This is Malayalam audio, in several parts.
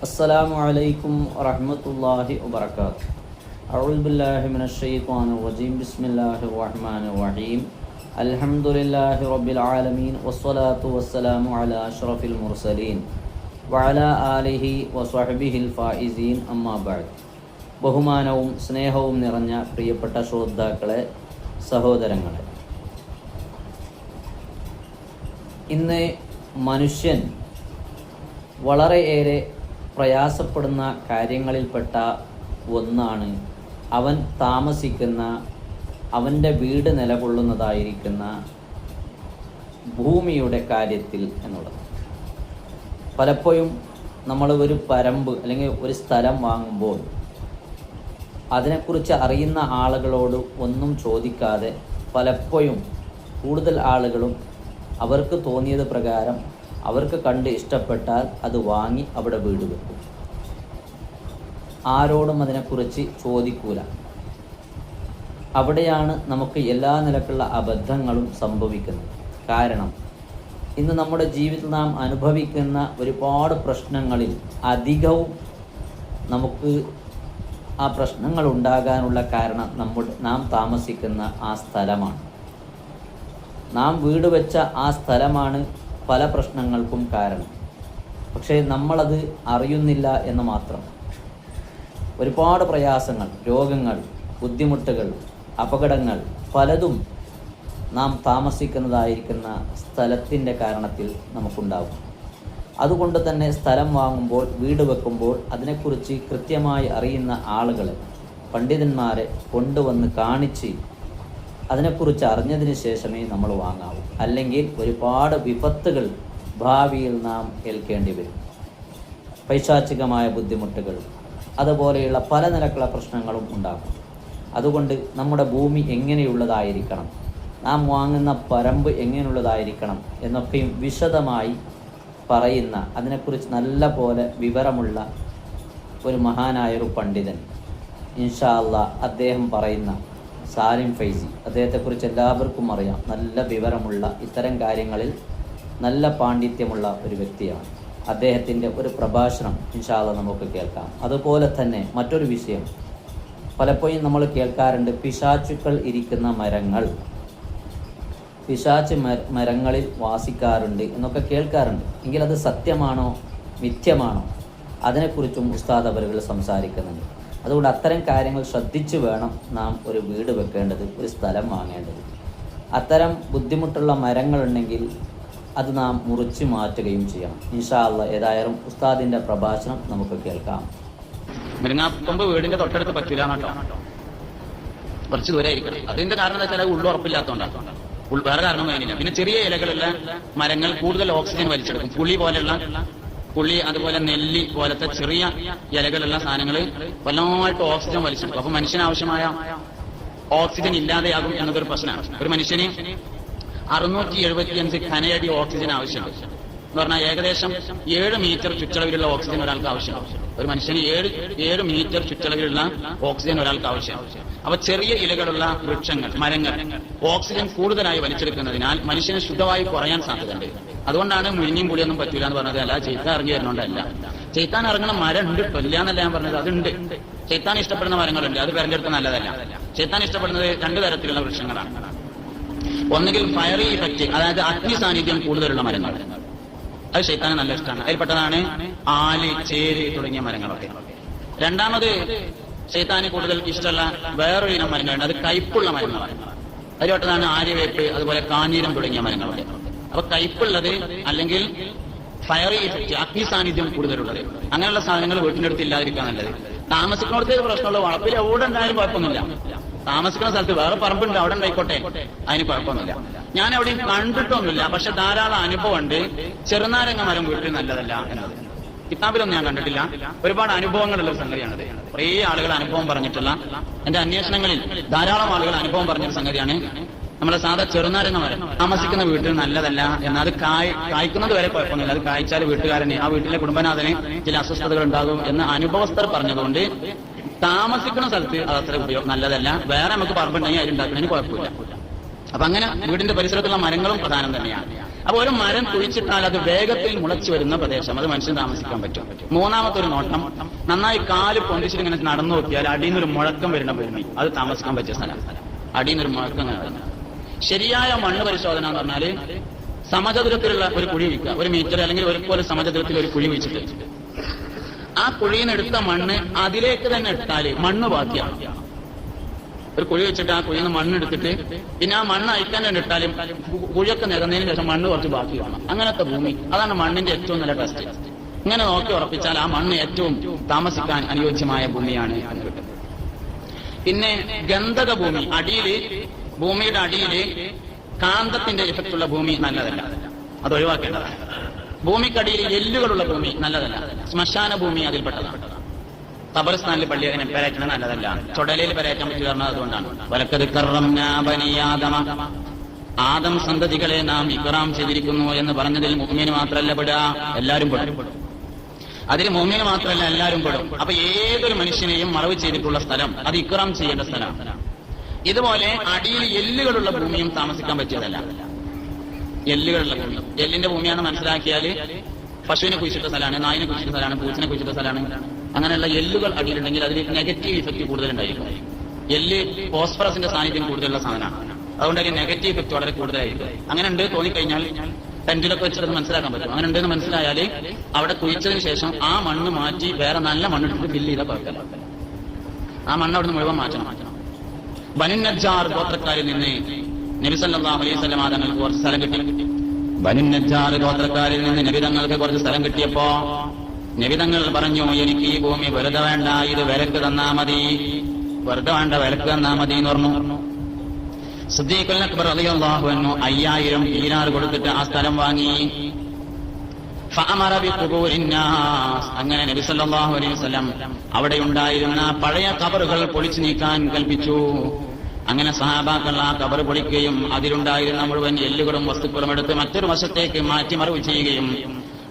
अस्सलामु अलैकुम वरहमतुल्लाहि वबरकातुहू। अऊज़ु बिल्लाहि मिनश शैतानिर रजीम। बिस्मिल्लाहिर रहमानिर रहीम। अल्हम्दुलिल्लाहि रब्बिल आलमीन वस्सलातु वस्सलामु अला अशरफिल मुरसलीन വഅലാ ആലിഹി വസ്വഹ്ബിഹിൽ ഫായിസീൻ അമ്മാ ബഅദ്. ബഹുമാനവും സ്നേഹവും നിറഞ്ഞ പ്രിയപ്പെട്ട ശ്രോതാക്കളെ, സഹോദരങ്ങളെ, ഇന്ന് മനുഷ്യൻ വളരെയേറെ പ്രയാസപ്പെടുന്ന കാര്യങ്ങളിൽപ്പെട്ട ഒന്നാണ് അവൻ താമസിക്കുന്ന, അവൻ്റെ വീട് നിലകൊള്ളുന്നതായിരിക്കുന്ന ഭൂമിയുടെ കാര്യത്തിൽ എന്നുള്ളത്. പലപ്പോഴും നമ്മൾ ഒരു പരമ്പ് അല്ലെങ്കിൽ ഒരു സ്ഥലം വാങ്ങുമ്പോൾ അതിനെക്കുറിച്ച് അറിയുന്ന ആളുകളോട് ഒന്നും ചോദിക്കാതെ പലപ്പോഴും കൂടുതൽ ആളുകളും അവർക്ക് തോന്നിയത് പ്രകാരം അവർക്ക് കണ്ട് ഇഷ്ടപ്പെട്ടാൽ അത് വാങ്ങി അവിടെ വീട് വെക്കും. ആരോടും അതിനെക്കുറിച്ച് ചോദിക്കൂല. അവിടെയാണ് നമുക്ക് എല്ലാ നിലക്കുള്ള അബദ്ധങ്ങളും സംഭവിക്കുന്നത്. കാരണം ഇന്ന് നമ്മുടെ ജീവിതത്തിൽ നാം അനുഭവിക്കുന്ന ഒരുപാട് പ്രശ്നങ്ങളിൽ അധികവും നമുക്ക് ആ പ്രശ്നങ്ങൾ ഉണ്ടാകാനുള്ള കാരണം നാം താമസിക്കുന്ന ആ സ്ഥലമാണ്. നാം വീട് വെച്ച ആ സ്ഥലമാണ് പല പ്രശ്നങ്ങൾക്കും കാരണം. പക്ഷേ നമ്മളത് അറിയുന്നില്ല എന്ന് മാത്രം. ഒരുപാട് പ്രയാസങ്ങൾ, രോഗങ്ങൾ, ബുദ്ധിമുട്ടുകൾ, അപകടങ്ങൾ പലതും നാം താമസിക്കുന്നതായിരിക്കുന്ന സ്ഥലത്തിൻ്റെ കാരണത്തിൽ നമുക്കുണ്ടാകും. അതുകൊണ്ട് തന്നെ സ്ഥലം വാങ്ങുമ്പോൾ, വീട് വെക്കുമ്പോൾ അതിനെക്കുറിച്ച് കൃത്യമായി അറിയുന്ന ആളുകളെ, പണ്ഡിതന്മാരെ കൊണ്ടുവന്ന് കാണിച്ച് അതിനെക്കുറിച്ച് അറിഞ്ഞതിന് ശേഷമേ നമ്മൾ വാങ്ങാവൂ. അല്ലെങ്കിൽ ഒരുപാട് വിപത്തുകൾ ഭാവിയിൽ നാം ഏൽക്കേണ്ടി വരും. പൈശാചികമായ ബുദ്ധിമുട്ടുകൾ, അതുപോലെയുള്ള പല നിലക്കുള്ള പ്രശ്നങ്ങളും ഉണ്ടാകും. അതുകൊണ്ട് നമ്മുടെ ഭൂമി എങ്ങനെയുള്ളതായിരിക്കണം, നാം വാങ്ങുന്ന പരമ്പ് എങ്ങനെയുള്ളതായിരിക്കണം എന്നൊക്കെയും വിശദമായി പറയുന്ന, അതിനെക്കുറിച്ച് നല്ല പോലെ വിവരമുള്ള ഒരു മഹാനായൊരു പണ്ഡിതൻ, ഇൻഷാ അല്ലാഹ് അദ്ദേഹം പറയുന്ന സാലിം ഫൈസി, അദ്ദേഹത്തെക്കുറിച്ച് എല്ലാവർക്കും അറിയാം. നല്ല വിവരമുള്ള, ഇത്തരം കാര്യങ്ങളിൽ നല്ല പാണ്ഡിത്യമുള്ള ഒരു വ്യക്തിയാണ്. അദ്ദേഹത്തിൻ്റെ ഒരു പ്രഭാഷണം ഇൻഷാ അല്ലാഹ് നമുക്ക് കേൾക്കാം. അതുപോലെ തന്നെ മറ്റൊരു വിഷയം പലപ്പോഴും നമ്മൾ കേൾക്കാറുണ്ട്, പിശാചുക്കൾ ഇരിക്കുന്ന മരങ്ങൾ, പിശാച് മരങ്ങളിൽ വാസിക്കാറുണ്ട് എന്നൊക്കെ കേൾക്കാറുണ്ട്. എങ്കിൽ അത് സത്യമാണോ മിഥ്യമാണോ, അതിനെക്കുറിച്ചും ഉസ്താദ് അവറുകൾ സംസാരിക്കുന്നുണ്ട്. അതുകൊണ്ട് അത്തരം കാര്യങ്ങൾ ശ്രദ്ധിച്ചു വേണം നാം ഒരു വീട് വെക്കേണ്ടത്, ഒരു സ്ഥലം വാങ്ങേണ്ടത്. അത്തരം ബുദ്ധിമുട്ടുള്ള മരങ്ങളുണ്ടെങ്കിൽ അത് നാം മുറിച്ച് മാറ്റുകയും ചെയ്യണം. ഇൻഷാ അല്ലാഹ് ഏതായാലും ഉസ്താദിൻ്റെ പ്രഭാഷണം നമുക്ക് കേൾക്കാം. മുരിങ്ങാക്കൊമ്പ് വീടിന്റെ തൊട്ടടുത്ത് പറ്റില്ല കേട്ടോ, കുറച്ച് ദൂരെ ആയിരിക്കണം. അതിന്റെ കാരണം എന്താ വെച്ചാൽ ഉള്ളു ഉറപ്പില്ലാത്തതുകൊണ്ടാണ്, വേറെ കാരണം കഴിഞ്ഞില്ല. പിന്നെ ചെറിയ ഇലകളുള്ള മരങ്ങൾ കൂടുതൽ ഓക്സിജൻ വലിച്ചെടുക്കും. പുളി, അതുപോലെ നെല്ലി പോലത്തെ ചെറിയ ഇലകളുള്ള സാധനങ്ങൾ വല്ലായിട്ട് ഓക്സിജൻ വലിച്ചെടുക്കും. അപ്പൊ മനുഷ്യനാവശ്യമായ ഓക്സിജൻ ഇല്ലാതെയാകും എന്നതൊരു പ്രശ്നമാണ്. ഒരു മനുഷ്യന് 675 ഘനയടി ഓക്സിജൻ ആവശ്യമാണ് എന്ന് പറഞ്ഞാൽ ഏകദേശം 7 മീറ്റർ ചുറ്റളവിലുള്ള ഓക്സിജൻ ഒരാൾക്ക് ആവശ്യമാണ്. ഒരു മനുഷ്യന് 7 മീറ്റർ ചുറ്റളവിലുള്ള ഓക്സിജൻ ഒരാൾക്ക് ആവശ്യമാണ്. അപ്പൊ ചെറിയ ഇലകളുള്ള വൃക്ഷങ്ങൾ, മരങ്ങൾ ഓക്സിജൻ കൂടുതലായി വലിച്ചെടുക്കുന്നതിനാൽ മനുഷ്യന് ശുദ്ധമായി കുറയാൻ സാധ്യതയുണ്ട്. അതുകൊണ്ടാണ് മുരിങ്ങയും പുളിയൊന്നും പറ്റൂല എന്ന് പറഞ്ഞത്. അല്ല, ചെയ്ത്താൻ ഇറങ്ങി വരുന്നോണ്ടല്ല. ചെയ്ത്താൻ ഇറങ്ങുന്ന മരം ഉണ്ട്, ഇല്ല എന്നല്ല ഞാൻ പറഞ്ഞത്. അതുണ്ട്. ചെയ്ത്താൻ ഇഷ്ടപ്പെടുന്ന മരങ്ങളുണ്ട്, അത് പെരഞ്ഞെടുത്ത നല്ലതല്ല. ചെയ്ത്താൻ ഇഷ്ടപ്പെടുന്നത് 2 തരത്തിലുള്ള വൃക്ഷങ്ങളാണ്. ഒന്നുകിൽ ഫയറി ഇഫക്റ്റ്, അതായത് അഗ്നി സാന്നിധ്യം കൂടുതലുള്ള മരങ്ങൾ, അത് ശൈത്താന് നല്ല ഇഷ്ടമാണ്. അതിൽപ്പെട്ടതാണ് ആല്, ചേര് തുടങ്ങിയ മരങ്ങളൊക്കെ. രണ്ടാമത് ശൈത്താന് കൂടുതൽ ഇഷ്ടമുള്ള വേറൊരു ഇനം മരങ്ങളുണ്ട്, അത് കയ്പുള്ള മരങ്ങളാണ്. അതിൽപ്പെട്ടതാണ് ആര്യവേപ്പ്, അതുപോലെ കാഞ്ഞീരം തുടങ്ങിയ മരങ്ങളൊക്കെ. അപ്പൊ കയ്പുള്ളത് അല്ലെങ്കിൽ ഫയറി ഇഫക്റ്റ്, അഗ്നി സാന്നിധ്യം കൂടുതലുള്ളത്, അങ്ങനെയുള്ള സാധനങ്ങൾ വീട്ടിനടുത്ത് ഇല്ലാതിരിക്കാൻ നല്ലത്. താമസിക്കുന്നിടത്തേക്ക് പ്രശ്നമുള്ള വളപ്പിൽ എവിടെ ഉണ്ടായാലും കുഴപ്പമൊന്നുമില്ല. താമസിക്കുന്ന സ്ഥലത്ത് വേറെ പറമ്പുണ്ട്, അവിടെ ഉണ്ടായിക്കോട്ടെ, അതിന് കുഴപ്പമൊന്നുമില്ല. ഞാൻ എവിടെയും കണ്ടിട്ടൊന്നുമില്ല, പക്ഷെ ധാരാളം അനുഭവമുണ്ട് ചെറുനാരങ്ങ മരം വീട്ടിൽ നല്ലതല്ല എന്നത്. കിതാബിലൊന്നും ഞാൻ കണ്ടിട്ടില്ല. ഒരുപാട് അനുഭവങ്ങളുള്ള സംഗതിയാണത്. കുറേ ആളുകൾ അനുഭവം പറഞ്ഞിട്ടുള്ള, എന്റെ അന്വേഷണങ്ങളിൽ ധാരാളം ആളുകൾ അനുഭവം പറഞ്ഞൊരു സംഗതിയാണ്. നമ്മളെ സാധാ ചെറുനാരങ്ങ മരം താമസിക്കുന്ന വീട്ടിൽ നല്ലതല്ല എന്നാൽ അത് കായ്ക്കുന്നത് വരെ കുഴപ്പമൊന്നുമില്ല. അത് കായ്ച്ചാൽ വീട്ടുകാരനെ, ആ വീട്ടിലെ കുടുംബനാഥന് ചില അസ്വസ്ഥതകൾ ഉണ്ടാകും എന്ന് അനുഭവസ്ഥർ പറഞ്ഞതുകൊണ്ട് താമസിക്കുന്ന സ്ഥലത്ത് അത് അത്ര നല്ലതല്ല. വേറെ നമുക്ക് പറമ്പുണ്ടെങ്കിൽ അതിലുണ്ടാക്കുന്നതിന് കുഴപ്പമില്ല. അപ്പൊ അങ്ങനെ വീടിന്റെ പരിസരത്തുള്ള മരങ്ങളും പ്രധാനം തന്നെയാണ്. അപ്പൊ ഒരു മരം കുഴിച്ചിട്ടാൽ അത് വേഗത്തിൽ മുളച്ചു വരുന്ന പ്രദേശം, അത് മനുഷ്യൻ താമസിക്കാൻ പറ്റും. മൂന്നാമത്തെ ഒരു നോട്ടം, നന്നായി കാല് പൊന്തിച്ചിട്ട് ഇങ്ങനെ നടന്നു നോക്കിയാൽ അടിയിൽ നിന്നൊരു മുഴക്കം വരുന്ന ഭൂമി, അത് താമസിക്കാൻ പറ്റിയ സ്ഥലം. അടിയിൽ നിന്നൊരു മുഴക്കം ഇങ്ങനെ വരുന്നത്. ശരിയായ മണ്ണ് പരിശോധന എന്ന് പറഞ്ഞാല് സമചതുരത്തിലുള്ള ഒരു കുഴി വയ്ക്കുക, 1 മീറ്റർ അല്ലെങ്കിൽ ഒരുപോലെ സമചതുരത്തിൽ ഒരു കുഴി വെച്ചിട്ട് ആ കുഴിയിൽ നിന്ന് എടുത്ത മണ്ണ് അതിലേക്ക് തന്നെ ഇട്ടാല് മണ്ണ് ബാക്കിയാണ്. ഒരു കുഴി വെച്ചിട്ട് ആ കുഴിയിൽ നിന്ന് മണ്ണ് എടുത്തിട്ട് പിന്നെ ആ മണ്ണ് അയക്കാൻ തന്നെ ഇട്ടാലും കുഴിയൊക്കെ നികന്നതിന് ശേഷം മണ്ണ് കുറച്ച് ബാക്കി കാണാം. അങ്ങനത്തെ ഭൂമി, അതാണ് മണ്ണിന്റെ ഏറ്റവും നല്ല ടെസ്റ്റ്. ഇങ്ങനെ നോക്കി ഉറപ്പിച്ചാൽ ആ മണ്ണ് ഏറ്റവും താമസിക്കാൻ അനുയോജ്യമായ ഭൂമിയാണ് എന്ന് കിട്ടും. പിന്നെ ഗന്ധക ഭൂമി, ഭൂമിയുടെ അടിയില് കാന്തത്തിന്റെ ഇഫക്റ്റുള്ള ഭൂമി നല്ലതല്ല, അത് ഒഴിവാക്കേണ്ടതാണ്. ഭൂമിക്കടിയിൽ എല്ലുകളുള്ള ഭൂമി നല്ലതല്ല, ശ്മശാന ഭൂമി അതിൽപ്പെട്ടതാണ്. ഖബർസ്ഥാനിൽ പള്ളി അങ്ങനെ പെരേറ്റണം നല്ലതല്ല, ചുടലയിൽ പെരേറ്റാൻ പറ്റി പറഞ്ഞത് അതുകൊണ്ടാണ്. വലക്കത് കറംനാ ബനി ആദമ, ആദം സന്തതികളെ നാം ഇക്റാം ചെയ്തിരിക്കുന്നു എന്ന് പറഞ്ഞതിൽ മുഅ്മിന് മാത്രമല്ല പെടുക, എല്ലാവരും പെടും. അതിൽ മുഅ്മിന് മാത്രമല്ല എല്ലാവരും പെടും. അപ്പൊ ഏതൊരു മനുഷ്യനെയും മറവ് ചെയ്തിട്ടുള്ള സ്ഥലം അത് ഇക്റാം ചെയ്യേണ്ട സ്ഥലമാണ്. ഇതുപോലെ അടിയിൽ എല്ലുകളുള്ള ഭൂമിയും താമസിക്കാൻ പറ്റിയതല്ല. എല്ലുകളുള്ള ഭൂമി, എല്ലിന്റെ ഭൂമിയാണ് മനസ്സിലാക്കിയാൽ പശുവിനെ കുഴിച്ചിട്ട സ്ഥലമാണ്, നായിനെ കുഴിച്ചിട്ട സ്ഥലമാണ്, പൂച്ചനെ കുഴിച്ചിട്ട സ്ഥലമാണ്. അങ്ങനെയുള്ള എല്ലുകൾ അടിയിലുണ്ടെങ്കിൽ അതിൽ നെഗറ്റീവ് ഇഫക്റ്റ് കൂടുതലുണ്ടായിരിക്കും. എല്ല് ഫോസ്ഫറസിന്റെ സാന്നിധ്യം കൂടുതലുള്ള സാധനമാണ്, അതുകൊണ്ട് അതിന് നെഗറ്റീവ് ഇഫക്റ്റ് വളരെ കൂടുതലായിരിക്കും. അങ്ങനെ ഉണ്ട് തോന്നിക്കഴിഞ്ഞാൽ ടെന്റിലൊക്കെ വെച്ചിട്ട് മനസ്സിലാക്കാൻ പറ്റും. അങ്ങനെ ഉണ്ടെന്ന് മനസ്സിലായാൽ അവിടെ കുഴിച്ചതിന് ശേഷം ആ മണ്ണ് മാറ്റി വേറെ നല്ല മണ്ണിട്ട് ഫില്ല് ചെയ്താൽ കുഴപ്പമില്ല. ആ മണ്ണ് അവിടുന്ന് മുഴുവൻ മാറ്റണം. ബനു നജ്ജാർ ഗോത്രക്കാരിൽ നിന്ന് നബി സല്ലല്ലാഹു അലൈഹി വസല്ലം തങ്ങൾക്ക് കുറച്ച് സ്ഥലം കിട്ടി. ബനു നജ്ജാർ ഗോത്രക്കാരിൽ നിന്ന് നബി തങ്ങൾക്ക് കുറച്ച് സ്ഥലം കിട്ടിയപ്പോ നബി തങ്ങൾ പറഞ്ഞു, എനിക്ക് ഈ ഭൂമി വെറുതെ വേണ്ട, ഇത് വിലക്ക് തന്നാ മതി, വെറുതെ വേണ്ട വിലക്ക് തന്നാ മതി എന്ന് പറഞ്ഞു. സിദ്ദീഖുൽ അക്ബർ റളിയല്ലാഹു അൻഹു 5000 ദീനാർ കൊടുത്തിട്ട് ആ സ്ഥലം വാങ്ങി. ഫഅമറ ബിഖുബൂരിൻ നാസ്, അങ്ങനെ നബി സല്ലല്ലാഹു അലൈഹി വസല്ലം അവിടെ ഉണ്ടായിരുന്ന പഴയ ഖബറുകൾ പൊളിച്ചു നീക്കാൻ കൽപ്പിച്ചു. അങ്ങനെ സഹാബാക്കൾ ആ ഖബർ പൊളിക്കുകയും അതിലുണ്ടായിരുന്ന മുഴുവൻ എല്ലുകളും വസ്തുക്കളും എടുത്ത് മറ്റൊരു വശത്തേക്ക് മാറ്റി മറവ് ചെയ്യുകയും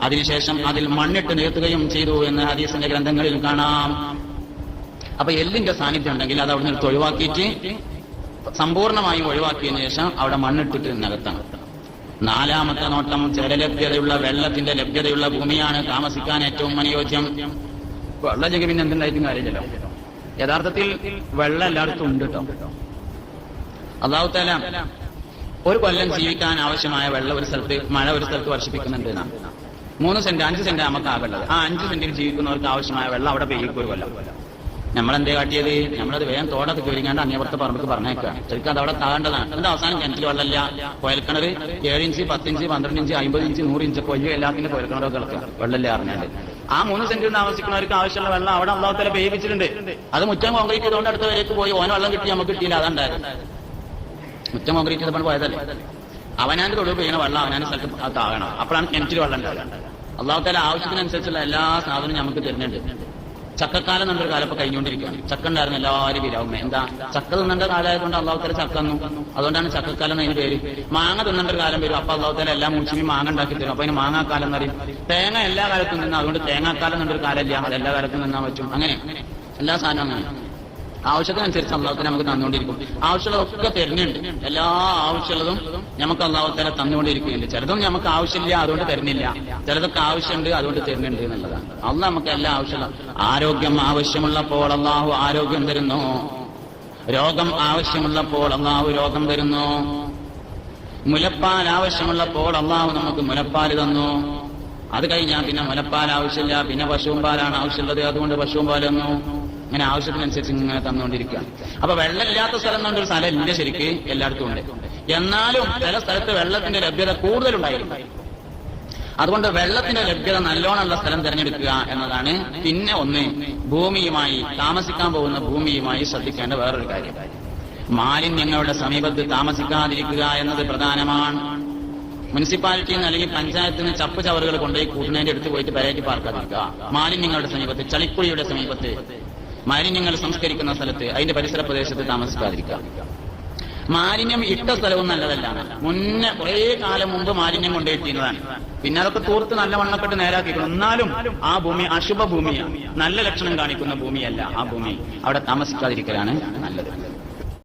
അതിനുശേഷം അതിൽ മണ്ണിട്ട് നികത്തുകയും ചെയ്തു എന്ന് ഹദീസിന്റെ ഗ്രന്ഥങ്ങളിൽ കാണാം. അപ്പൊ എല്ലിന്റെ സാന്നിധ്യം ഉണ്ടെങ്കിൽ അത് അവിടെ നിന്ന് ഒഴിവാക്കിയിട്ട് സമ്പൂർണമായും ഒഴിവാക്കിയതിനു ശേഷം അവിടെ മണ്ണിട്ടിട്ട് നികത്തണം. നാലാമത്തെ നോട്ടം, ജലലഭ്യതയുള്ള വെള്ളത്തിന്റെ ലഭ്യതയുള്ള ഭൂമിയാണ് താമസിക്കാൻ ഏറ്റവും അനുയോജ്യം. വെള്ളം ചെങ്കിൽ പിന്നെ എന്തുണ്ടായിട്ടും കാര്യമില്ലല്ലോ. യഥാർത്ഥത്തിൽ വെള്ളം എല്ലായിടത്തും ഉണ്ട് കേട്ടോ. അല്ലാഹു തആല ഒരു കൊല്ലം ജീവിക്കാൻ ആവശ്യമായ വെള്ളം ഒരു സ്ഥലത്ത്, മഴ ഒരു സ്ഥലത്ത് വർഷിപ്പിക്കുന്നുണ്ട് എന്നാണ്. 3 സെന്റ് 5 സെന്റ് നമുക്ക് ആകേണ്ടത്. ആ 5 സെന്റിൽ ജീവിക്കുന്നവർക്ക് ആവശ്യമായ വെള്ളം അവിടെ പെയ്യിക്കും ഒരു കൊല്ലം. നമ്മളെന്തേ കാട്ടിയത്, നമ്മളത് വേഗം തോടൊക്കെ കയറിക്കാണ്ട് അങ്ങേപ്പുറത്തെ പറമ്പ് പറഞ്ഞേക്കാം. ശരിക്കും അത് അവിടെ താകേണ്ടതാണ്. അതിന്റെ അവസാനം കിണറ്റിൽ വെള്ളമില്ല, കുഴൽക്കിണർ 7 inch 10 inch 12 inch 50 inch 100 inch കൊയ്യ എല്ലാത്തിന്റെ കുഴൽക്കിണറൊക്കെ കിടക്കുക വെള്ളമില്ല അറിഞ്ഞാല്. ആ 3 സെന്റിൽ താമസിക്കുന്നവർക്ക് ആവശ്യമുള്ള വെള്ളം അവിടെ അല്ലാഹു തആല പെയ്യിപ്പിച്ചിട്ടുണ്ട്. അത് മുറ്റം കോൺക്രീറ്റ് ചെയ്തുകൊണ്ട് അടുത്ത വരേക്ക് പോയി ഓന വെള്ളം കിട്ടി, നമുക്ക് കിട്ടിയില്ല. അതുണ്ടായത് മുറ്റം കോൺക്രീറ്റ് ചെയ്തപ്പോൾ പോയതല്ലേ. അവനാന്റെ തൊഴിൽ പെയ്യുന്ന വെള്ളം അവനാന്റെ സ്ഥലത്ത് താകണം, അപ്പോഴാണ് കിണറ്റിൽ വെള്ളം ഉണ്ടാകുക. അല്ലാഹു തആല ആവശ്യത്തിനനുസരിച്ചുള്ള എല്ലാ സാധനവും നമുക്ക് തരുന്നുണ്ട്. ചക്കക്കാലം എന്നൊരു കാലം ഇപ്പൊ കഴിഞ്ഞുകൊണ്ടിരിക്കുകയാണ്. ചക്ക ഉണ്ടായിരുന്നു എല്ലാവരും വിരാവുമേ. എന്താ ചക്ക തിന്നേണ്ട കാലമായതുകൊണ്ട് അല്ലാഹു തആല ചക്ക തന്നു, അതുകൊണ്ടാണ് ചക്കക്കാലം എന്നതിന് പേര്. മാങ്ങ തിന്നേണ്ട ഒരു കാലം വരും, അപ്പൊ അല്ലാഹു തആല എല്ലാ മുൻസിമി മാങ്ങ ഉണ്ടാക്കി തരും, അപ്പൊ അതിന് മാങ്ങാക്കാലം എന്ന് പറയും. തേങ്ങ എല്ലാ കാലത്തും നിന്നാ, അതുകൊണ്ട് തേങ്ങാക്കാലം എന്നൊരു കാലമില്ല, അത് എല്ലാ കാലത്തും നിന്നാൻ പറ്റും. അങ്ങനെ എല്ലാ സാധനവും അങ്ങനെ ആവശ്യത്തിനനുസരിച്ച് അല്ലാഹു തആല നമുക്ക് തന്നുകൊണ്ടിരിക്കും. ആവശ്യമുള്ളതൊക്കെ തരുന്നുണ്ട്, എല്ലാ ആവശ്യമുള്ളതും നമുക്ക് അല്ലാഹു തആല തന്നുകൊണ്ടിരിക്കുന്നുണ്ട്. ചിലതും നമുക്ക് ആവശ്യമില്ല അതുകൊണ്ട് തരുന്നില്ല, ചിലതൊക്കെ ആവശ്യമുണ്ട് അതുകൊണ്ട് തരുന്നുണ്ട് എന്നുള്ളതാണ്. അള്ളാഹ് നമുക്ക് എല്ലാം ആവശ്യമുള്ള, ആരോഗ്യം ആവശ്യമുള്ളപ്പോൾ അല്ലാഹു ആരോഗ്യം തരുന്നു, രോഗം ആവശ്യമുള്ളപ്പോൾ അല്ലാഹു രോഗം തരുന്നു, മുലപ്പാൽ ആവശ്യമുള്ളപ്പോൾ അല്ലാഹു നമുക്ക് മുലപ്പാൽ തന്നു. അത് കഴിഞ്ഞാൽ പിന്നെ മുലപ്പാൽ ആവശ്യമില്ല, പിന്നെ പശുവും പാലാണ് ആവശ്യമുള്ളത്, അതുകൊണ്ട് പശുവും പാൽ തന്നു. ഇങ്ങനെ ആവശ്യത്തിനനുസരിച്ച് ഇങ്ങനെ തന്നുകൊണ്ടിരിക്കുക. അപ്പൊ വെള്ളമില്ലാത്ത സ്ഥലം എന്നൊരു സ്ഥലം ഇല്ല, ശരിക്ക് എല്ലായിടത്തും ഉണ്ട്. എന്നാലും ചില സ്ഥലത്ത് വെള്ളത്തിന്റെ ലഭ്യത കൂടുതലുണ്ടായിരുന്നു. അതുകൊണ്ട് വെള്ളത്തിന്റെ ലഭ്യത നല്ലോണമുള്ള സ്ഥലം തിരഞ്ഞെടുക്കുക എന്നതാണ്. പിന്നെ ഒന്ന്, ഭൂമിയുമായി, താമസിക്കാൻ പോകുന്ന ഭൂമിയുമായി ശ്രദ്ധിക്കേണ്ട വേറൊരു കാര്യം, മാലിന്യങ്ങളുടെ സമീപത്ത് താമസിക്കാതിരിക്കുക എന്നത് പ്രധാനമാണ്. മുനിസിപ്പാലിറ്റിയിൽ നിന്ന് അല്ലെങ്കിൽ പഞ്ചായത്തിന് ചപ്പ് ചവറുകൾ കൊണ്ടുപോയി കൂട്ടുന്നതിന്റെ അടുത്ത് പോയിട്ട് പെരേറ്റി പാർക്കാതിരിക്കുക. മാലിന്യങ്ങളുടെ സമീപത്ത്, ചളിക്കുഴിയുടെ സമീപത്ത്, മാലിന്യങ്ങൾ സംസ്കരിക്കുന്ന സ്ഥലത്ത്, അതിന്റെ പരിസര പ്രദേശത്ത് താമസിക്കാതിരിക്കുക. മാലിന്യം ഇട്ട സ്ഥലവും നല്ലതല്ല. മുന്നേ കുറെ കാലം മുമ്പ് മാലിന്യം കൊണ്ടുപോയിട്ടിരുന്നതാണ്, പിന്നെ അതൊക്കെ തൂർത്ത് നല്ല മണ്ണൊക്കെ നേരാക്കിക്കണം. എന്നാലും ആ ഭൂമി അശുഭ ഭൂമിയാണ്, നല്ല ലക്ഷണം കാണിക്കുന്ന ഭൂമിയല്ല ആ ഭൂമി. അവിടെ താമസിക്കാതിരിക്കലാണ് നല്ലത്.